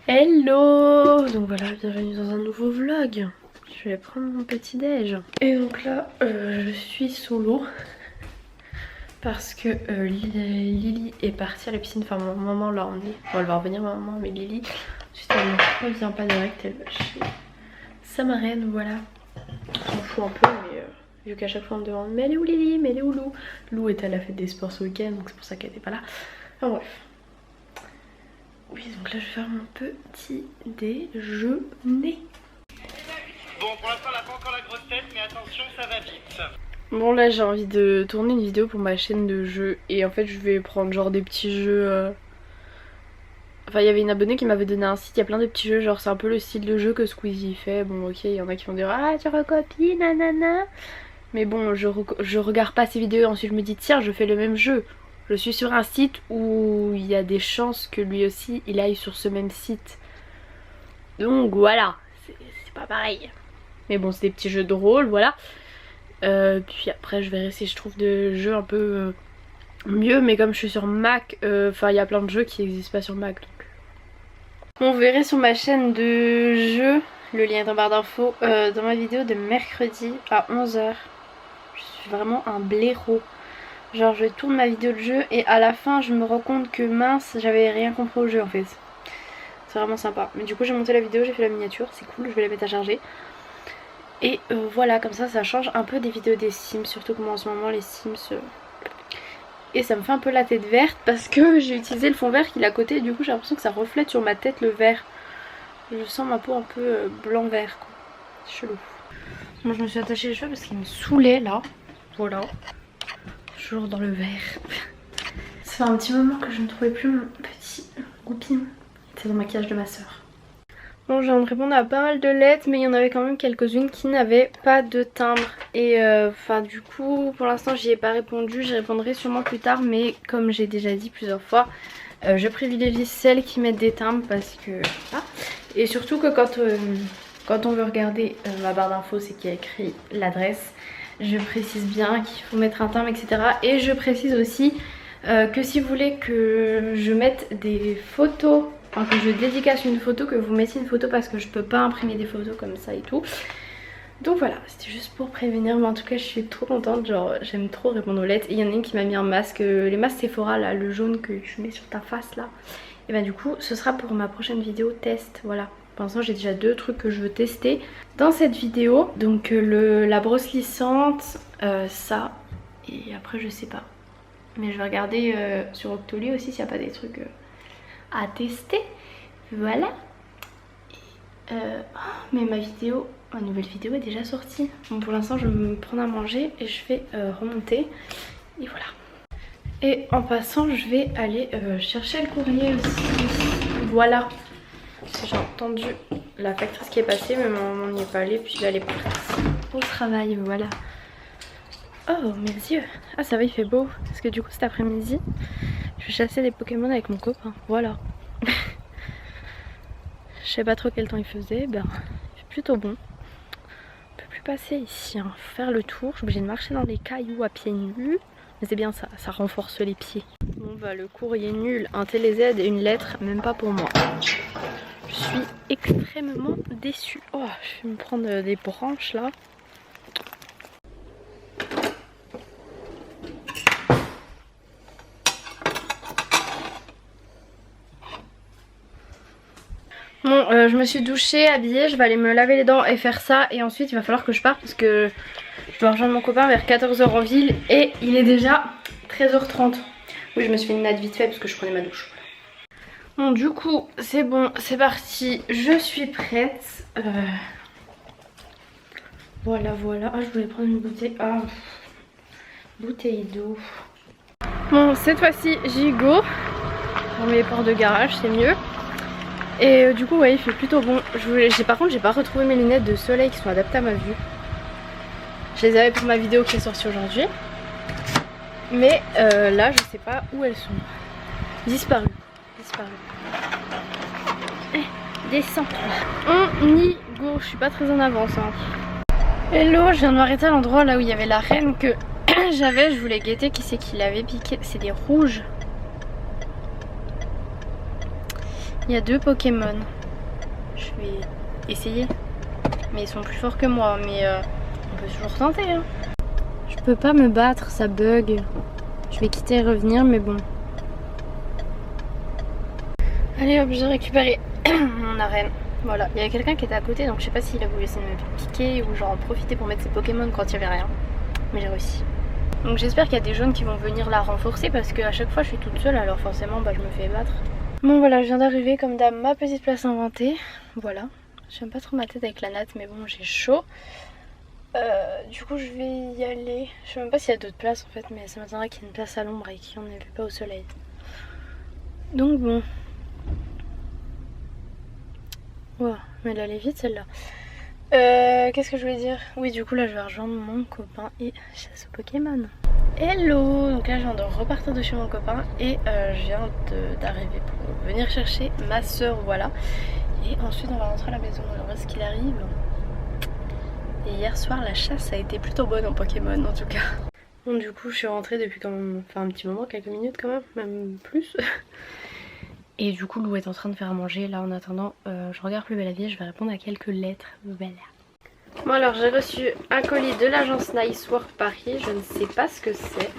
Hello! Donc voilà, bienvenue dans un nouveau vlog. Je vais prendre mon petit déj. Et donc là, je suis sous l'eau. Parce que Lily est partie à la piscine. Enfin, maman là, on est. Bon, elle va revenir, maman, mais Lily. Ensuite, elle ne revient pas direct. Elle va chez sa marraine, voilà. On s'en fout un peu, mais vu qu'à chaque fois on me demande mais elle est où Lily? Mais elle est où Lou? Lou était à la fête des sports ce week-end, donc c'est pour ça qu'elle n'était pas là. Enfin bref. Oui, donc là je vais faire mon petit déjeuner. Bon, pour l'instant, on n'a pas encore la grosse tête, mais attention, ça va vite. Bon, là j'ai envie de tourner une vidéo pour ma chaîne de jeux. Et en fait, je vais prendre genre des petits jeux. Enfin, il y avait une abonnée qui m'avait donné un site, il y a plein de petits jeux. Genre, c'est un peu le style de jeu que Squeezie fait. Bon, ok, il y en a qui vont dire ah, tu recopies, nanana. Mais bon, je regarde pas ces vidéos et ensuite je me dis tiens, je fais le même jeu. Je suis sur un site où il y a des chances que lui aussi il aille sur ce même site. Donc voilà, c'est pas pareil. Mais bon, c'est des petits jeux de rôle, voilà. Puis après je verrai si je trouve des jeux un peu mieux. Mais comme je suis sur Mac, enfin il y a plein de jeux qui n'existent pas sur Mac. Donc. Bon, vous verrez sur ma chaîne de jeux, le lien est en barre d'infos, dans ma vidéo de mercredi à 11 h. Je suis vraiment un blaireau. Genre je tourne ma vidéo de jeu et à la fin je me rends compte que mince, j'avais rien compris au jeu en fait. C'est vraiment sympa. Mais du coup j'ai monté la vidéo, j'ai fait la miniature, c'est cool, je vais la mettre à charger. Et voilà, comme ça change un peu des vidéos des Sims, surtout que moi en ce moment les Sims... Et ça me fait un peu la tête verte parce que j'ai utilisé le fond vert qui est à côté et du coup j'ai l'impression que ça reflète sur ma tête le vert. Je sens ma peau un peu blanc-vert quoi. C'est chelou. Moi je me suis attachée les cheveux parce qu'ils me saoulaient là. Voilà. Toujours dans le vert. Ça fait un petit moment que je ne trouvais plus mon petit goupil. C'est dans le maquillage de ma soeur. Bon, je viens de répondre à pas mal de lettres, mais il y en avait quand même quelques-unes qui n'avaient pas de timbre. Et enfin du coup, pour l'instant j'y ai pas répondu, j'y répondrai sûrement plus tard. Mais comme j'ai déjà dit plusieurs fois, je privilégie celles qui mettent des timbres parce que... Ah. Et surtout que quand on veut regarder ma barre d'infos, c'est qu'il y a écrit l'adresse. Je précise bien qu'il faut mettre un timbre, etc. Et je précise aussi que si vous voulez que je mette des photos, enfin que je dédicace une photo, que vous mettiez une photo parce que je peux pas imprimer des photos comme ça et tout. Donc voilà, c'était juste pour prévenir, mais en tout cas je suis trop contente, genre j'aime trop répondre aux lettres. Et il y en a une qui m'a mis un masque, les masques Sephora là, le jaune que tu mets sur ta face là. Et bah du coup ce sera pour ma prochaine vidéo test, voilà. Pour l'instant j'ai déjà deux trucs que je veux tester dans cette vidéo. Donc la brosse lissante, ça, et après je sais pas. Mais je vais regarder sur Octoly aussi s'il n'y a pas des trucs à tester. Voilà. Et, mais ma nouvelle vidéo est déjà sortie. Bon, pour l'instant je vais me prendre à manger et je vais remonter. Et voilà. Et en passant je vais aller chercher le courrier aussi. Voilà. J'ai entendu la factrice qui est passée, mais maman n'y est pas allée, puis là elle est partie au travail, voilà. Oh mes yeux. Ah ça va, il fait beau, parce que du coup cet après-midi je vais chasser des Pokémon avec mon copain, voilà. Je sais pas trop quel temps il faisait, ben il fait plutôt bon. On peut plus passer ici, hein. Faut faire le tour, je suis obligée de marcher dans des cailloux à pieds nus. Mais c'est bien ça, ça renforce les pieds. Bon bah le courrier nul, un TéléZ et une lettre, même pas pour moi. Je suis extrêmement déçue. Oh, je vais me prendre des branches là. Bon, je me suis douchée, habillée, je vais aller me laver les dents et faire ça. Et ensuite il va falloir que je parte parce que je dois rejoindre mon copain vers 14 h en ville. Et il est déjà 13 h 30. Oui, je me suis fait une natte vite fait parce que je prenais ma douche. Bon du coup c'est bon, c'est parti, je suis prête. Voilà. Ah je voulais prendre une bouteille. Ah, bouteille d'eau. Bon cette fois-ci j'y go. Dans mes portes de garage c'est mieux. Et du coup ouais il fait plutôt bon. Par contre j'ai pas retrouvé mes lunettes de soleil qui sont adaptées à ma vue. Je les avais pour ma vidéo qui est sortie aujourd'hui. Mais là je sais pas où elles sont. Disparues. Descends. On y go, je suis pas très en avance hein. Hello, je viens de m'arrêter à l'endroit là où il y avait la reine que j'avais, je voulais guetter qui c'est qui l'avait piqué. C'est des rouges. Il y a deux Pokémon. je vais essayer. Mais ils sont plus forts que moi, mais on peut toujours tenter. Hein. Je peux pas me battre, ça bug. Je vais quitter et revenir, mais bon. Allez hop, j'ai récupéré mon arène. Voilà, il y avait quelqu'un qui était à côté, donc je sais pas s'il a voulu essayer de me piquer ou genre en profiter pour mettre ses Pokémon quand il y avait rien. Mais j'ai réussi. Donc j'espère qu'il y a des jaunes qui vont venir la renforcer parce qu'à chaque fois je suis toute seule, alors forcément bah, je me fais battre. Bon voilà, je viens d'arriver comme d'hab, ma petite place inventée. Voilà, j'aime pas trop ma tête avec la natte, mais bon j'ai chaud. Du coup je vais y aller. Je sais même pas s'il y a d'autres places en fait, mais ça m'attendrait qu'il y ait une place à l'ombre et qu'il n'y en ait pas au soleil. Donc bon. Wow, mais elle allait vite celle-là. Qu'est-ce que je voulais dire? Oui, du coup là je vais rejoindre mon copain et chasse au Pokémon. Hello! Donc là je viens de repartir de chez mon copain et je viens d'arriver pour venir chercher ma soeur, voilà. Et ensuite on va rentrer à la maison, alors est-ce qu'il arrive? Et hier soir la chasse a été plutôt bonne en Pokémon en tout cas. Bon du coup je suis rentrée depuis quand même, enfin un petit moment, quelques minutes quand même plus. Et du coup Lou est en train de faire à manger. Là en attendant je regarde Plus belle la vie, je vais répondre à quelques lettres. Voilà. Bon alors j'ai reçu un colis de l'agence Nice Work Paris. Je ne sais pas ce que c'est.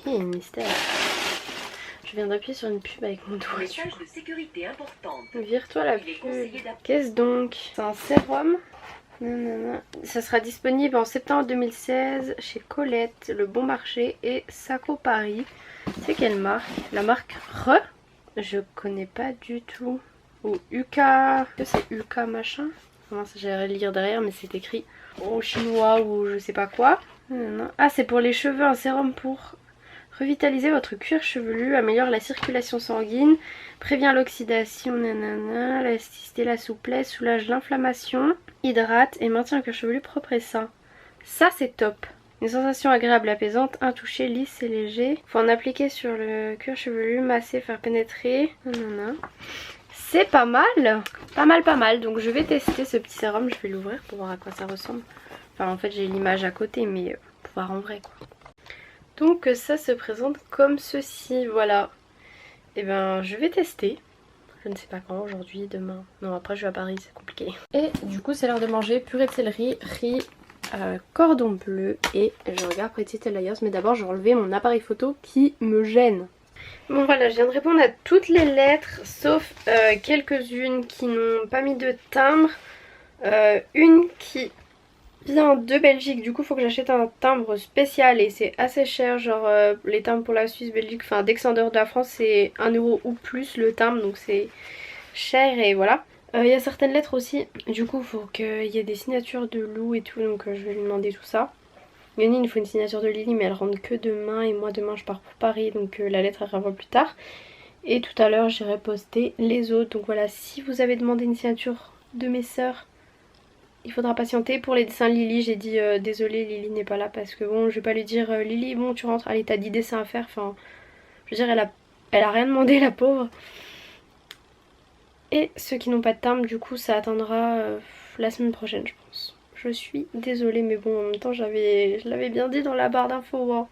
Mystère. Je viens d'appuyer sur une pub avec mon doigt. Message de sécurité importante. Vire-toi la pub. Qu'est-ce donc? C'est un sérum. Nanana. Ça sera disponible en septembre 2016 chez Colette, Le Bon Marché et Saco Paris. C'est quelle marque? La marque Re? Je connais pas du tout. Ou UK. C'est UK machin? Comment ça, j'allais lire derrière, mais c'est écrit au chinois ou je sais pas quoi. Ah, c'est pour les cheveux, un sérum pour revitaliser votre cuir chevelu, améliore la circulation sanguine, prévient l'oxydation, nanana, l'élasticité, la souplesse, soulage l'inflammation, hydrate et maintient un cuir chevelu propre et sain. Ça, c'est top. Une sensation agréable, apaisante, un toucher lisse et léger. Faut en appliquer sur le cuir chevelu, masser, faire pénétrer. C'est pas mal. Pas mal. Donc je vais tester ce petit sérum. Je vais l'ouvrir pour voir à quoi ça ressemble. Enfin en fait j'ai l'image à côté mais pour voir en vrai quoi. Donc ça se présente comme ceci. Voilà. Et ben je vais tester. Je ne sais pas quand, aujourd'hui, demain. Non après je vais à Paris, c'est compliqué. Et du coup c'est l'heure de manger. Purée de céleri, riz, cordon bleu et je regarde Pretty Little Liars. Mais d'abord je vais enlever mon appareil photo qui me gêne. Bon voilà, je viens de répondre à toutes les lettres sauf quelques-unes qui n'ont pas mis de timbre. Une qui vient de Belgique, du coup il faut que j'achète un timbre spécial et c'est assez cher, genre les timbres pour la Suisse, Belgique, enfin dès que c'est en dehors de la France c'est 1 euro ou plus le timbre, donc c'est cher et voilà. Il y a certaines lettres aussi, du coup il faut qu'il y ait des signatures de Lou et tout, donc je vais lui demander tout ça. Yoni, il faut une signature de Lily mais elle rentre que demain et moi demain je pars pour Paris donc la lettre elle renvoie plus tard. Et tout à l'heure j'irai poster les autres. Donc voilà, si vous avez demandé une signature de mes sœurs, il faudra patienter. Pour les dessins Lily, j'ai dit désolée Lily n'est pas là parce que bon je vais pas lui dire Lily bon tu rentres, allez t'as 10 dessins à faire. Enfin je veux dire elle a rien demandé la pauvre. Et ceux qui n'ont pas de timbre du coup ça attendra la semaine prochaine je pense. Je suis désolée mais bon en même temps je l'avais bien dit dans la barre d'infos. Hein.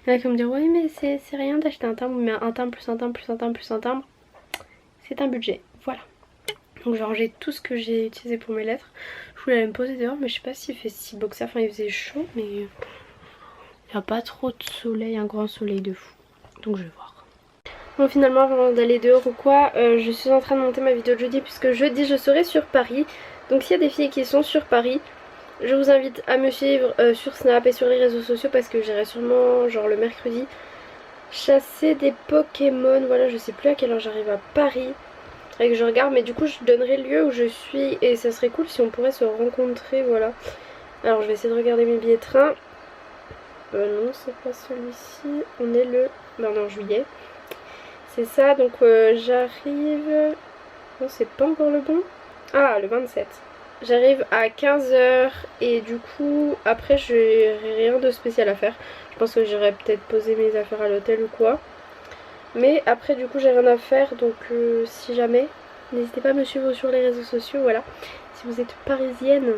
Il y en a qui me disent oui mais c'est rien d'acheter un timbre, mais un timbre plus un timbre plus un timbre plus un timbre, c'est un budget, voilà. Donc je vais ranger tout ce que j'ai utilisé pour mes lettres. Je voulais aller me poser dehors mais je sais pas s'il fait si beau que ça, enfin il faisait chaud mais il n'y a pas trop de soleil, un grand soleil de fou. Donc je vais voir. Bon finalement avant d'aller dehors ou quoi, je suis en train de monter ma vidéo de jeudi puisque jeudi je serai sur Paris. Donc s'il y a des filles qui sont sur Paris, je vous invite à me suivre sur Snap et sur les réseaux sociaux parce que j'irai sûrement genre le mercredi chasser des Pokémon. Voilà, je sais plus à quelle heure j'arrive à Paris. Faudrait que je regarde mais du coup je donnerai le lieu où je suis et ça serait cool si on pourrait se rencontrer, voilà. Alors je vais essayer de regarder mes billets de train. Non c'est pas celui-ci, on est le... non en juillet. C'est ça, donc j'arrive... non c'est pas encore le bon. Ah le 27. J'arrive à 15 h et du coup après j'ai rien de spécial à faire. Je pense que j'irai peut-être poser mes affaires à l'hôtel ou quoi. Mais après du coup j'ai rien à faire donc si jamais, n'hésitez pas à me suivre sur les réseaux sociaux, voilà. Si vous êtes parisienne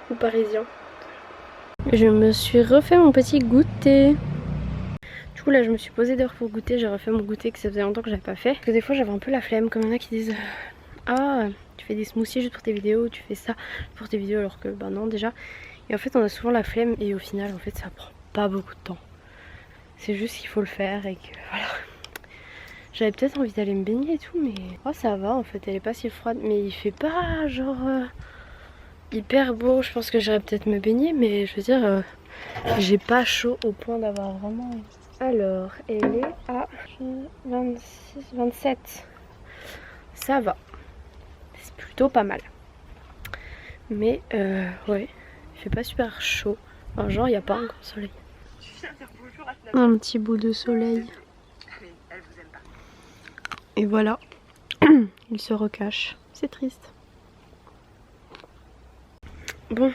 ou parisien. Je me suis refait mon petit goûter. Du coup là je me suis posée dehors pour goûter, j'ai refait mon goûter que ça faisait longtemps que j'avais pas fait. Parce que des fois j'avais un peu la flemme, comme il y en a qui disent ah, tu fais des smoothies juste pour tes vidéos, tu fais ça pour tes vidéos alors que bah non déjà. Et en fait on a souvent la flemme et au final en fait ça prend pas beaucoup de temps. C'est juste qu'il faut le faire et que voilà. J'avais peut-être envie d'aller me baigner et tout mais oh ça va en fait, elle est pas si froide mais il fait pas genre hyper beau. Je pense que j'irais peut-être me baigner mais je veux dire j'ai pas chaud au point d'avoir vraiment... Alors elle est à 26, 27. Ça va. C'est plutôt pas mal. Mais ouais, il fait pas super chaud. Enfin, genre il n'y a pas un grand soleil. Un petit bout de soleil. Et voilà. Il se recache. C'est triste. Bon.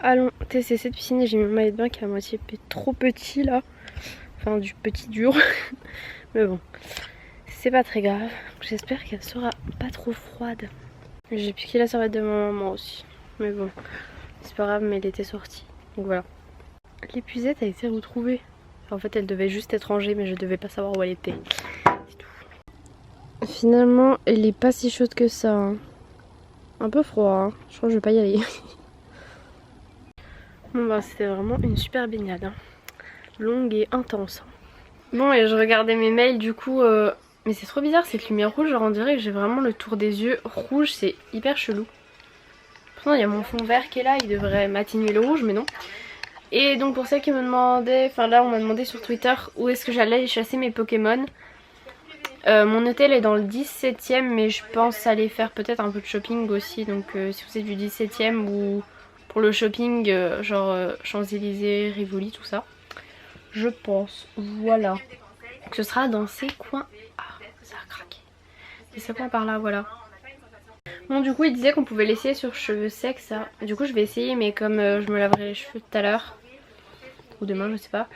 Allons tester cette piscine. J'ai mis mon maillot de bain qui est à moitié trop petit là. Enfin du petit dur. Mais bon. C'est pas très grave. J'espère qu'elle sera pas trop froide. J'ai piqué la serviette de ma maman aussi. Mais bon. C'est pas grave mais elle était sortie. Donc voilà. L'épuisette a été retrouvée. En fait elle devait juste être rangée mais je devais pas savoir où elle était. C'est tout. Finalement elle est pas si chaude que ça. Hein. Un peu froid. Hein. Je crois que je vais pas y aller. Bon bah c'était vraiment une super baignade. Hein. Longue et intense. Bon et je regardais mes mails du coup. Mais c'est trop bizarre cette lumière rouge. Genre on dirait que j'ai vraiment le tour des yeux rouge. C'est hyper chelou. Pourtant il y a mon fond vert qui est là. Il devrait m'atténuer le rouge mais non. Et donc pour celles qui me demandaient, enfin là on m'a demandé sur Twitter où est-ce que j'allais chasser mes Pokémon. Mon hôtel est dans le 17e mais je pense aller faire peut-être un peu de shopping aussi. Donc si vous êtes du 17e ou pour le shopping genre Champs-Élysées, Rivoli, tout ça. Je pense, voilà. Donc ce sera dans ces coins. Ah ça a craqué. Et ces coins par là, voilà. Bon du coup il disait qu'on pouvait l'essayer sur cheveux secs ça. Du coup je vais essayer mais comme je me laverai les cheveux tout à l'heure. Ou demain je sais pas.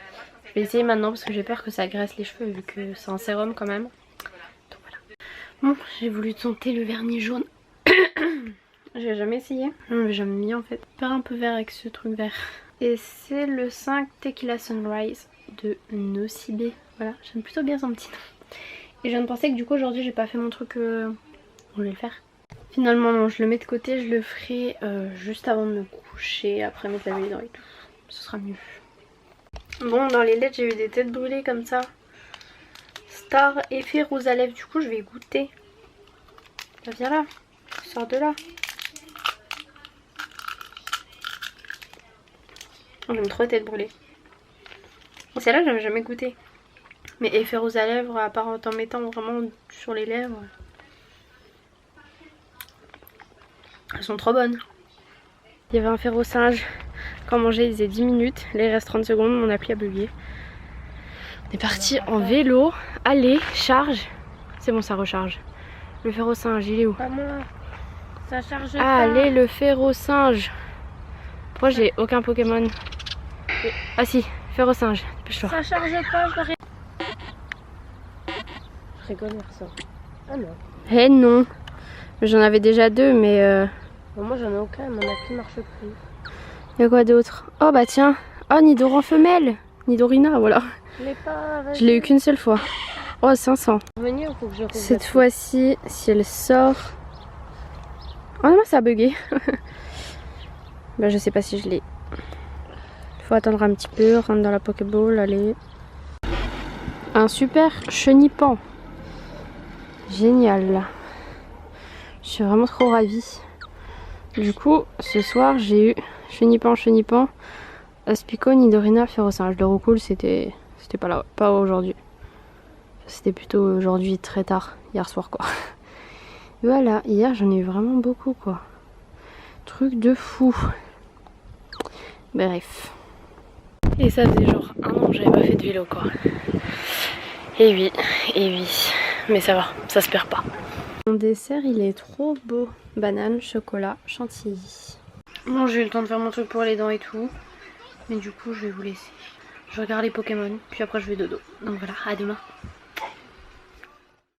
Je vais essayer maintenant parce que j'ai peur que ça graisse les cheveux vu que c'est un sérum quand même. Donc voilà. Bon j'ai voulu tenter le vernis jaune. J'ai jamais essayé. Non mais jamais mis en fait. Faire un peu vert avec ce truc vert. Et c'est le 5 Tequila Sunrise de Nocibé. Voilà j'aime plutôt bien son petit nom. Et je viens de penser que du coup aujourd'hui j'ai pas fait mon truc on voulait le faire. Finalement non je le mets de côté, je le ferai juste avant de me coucher, après m'être lavé les dents et tout. Ce sera mieux. Bon dans les lettres j'ai eu des têtes brûlées comme ça. Star effet rose à lèvres, du coup je vais goûter. Bah, viens là, sors de là. Oh, j'aime trop les têtes brûlées. Celle-là j'avais jamais goûté. Mais effet rose à lèvres à part en mettant vraiment sur les lèvres. Elles sont trop bonnes. Il y avait un fer au singe. Quand on mangeait il faisait 10 minutes. Là il reste 30 secondes, mon appli a bugué. On est parti en vélo. Allez, charge. C'est bon ça recharge. Le fer au singe il est où? Pas moi. Ça charge pas. Allez le fer au singe. Pourquoi j'ai aucun Pokémon? Ah si, fer au singe. Dépêche-toi. Ça charge pas, je rigole avec ça. Ah non. Eh non. J'en avais déjà deux mais Bon, moi j'en ai aucun, mon appli marche plus. il y a quoi d'autre? Oh bah tiens. Oh Nidoran femelle. Nidorina voilà. Je l'ai pas. Je l'ai eu qu'une seule fois. Oh 500. Venir, faut que je rouvre Cette fois-ci si elle sort. Oh non ça a bugué. Bah je sais pas si je l'ai. Faut attendre un petit peu, rentre dans la Pokéball, allez. Un super chenipan. Génial. Je suis vraiment trop ravie. Du coup, ce soir j'ai eu chenipan, Aspico, Nidorina, Ferrosinge. Le roucoule c'était pas là, pas aujourd'hui. C'était plutôt aujourd'hui très tard, hier soir quoi. Voilà, hier j'en ai eu vraiment beaucoup quoi. Truc de fou. Bref. Et ça faisait genre un an que j'avais pas fait de vélo quoi. Et oui. Mais ça va, ça se perd pas. Mon dessert il est trop beau. Banane, chocolat, chantilly. Bon j'ai eu le temps de faire mon truc pour les dents et tout. Mais du coup je vais vous laisser. Je regarde les Pokémon, puis après je vais dodo. Donc voilà, à demain.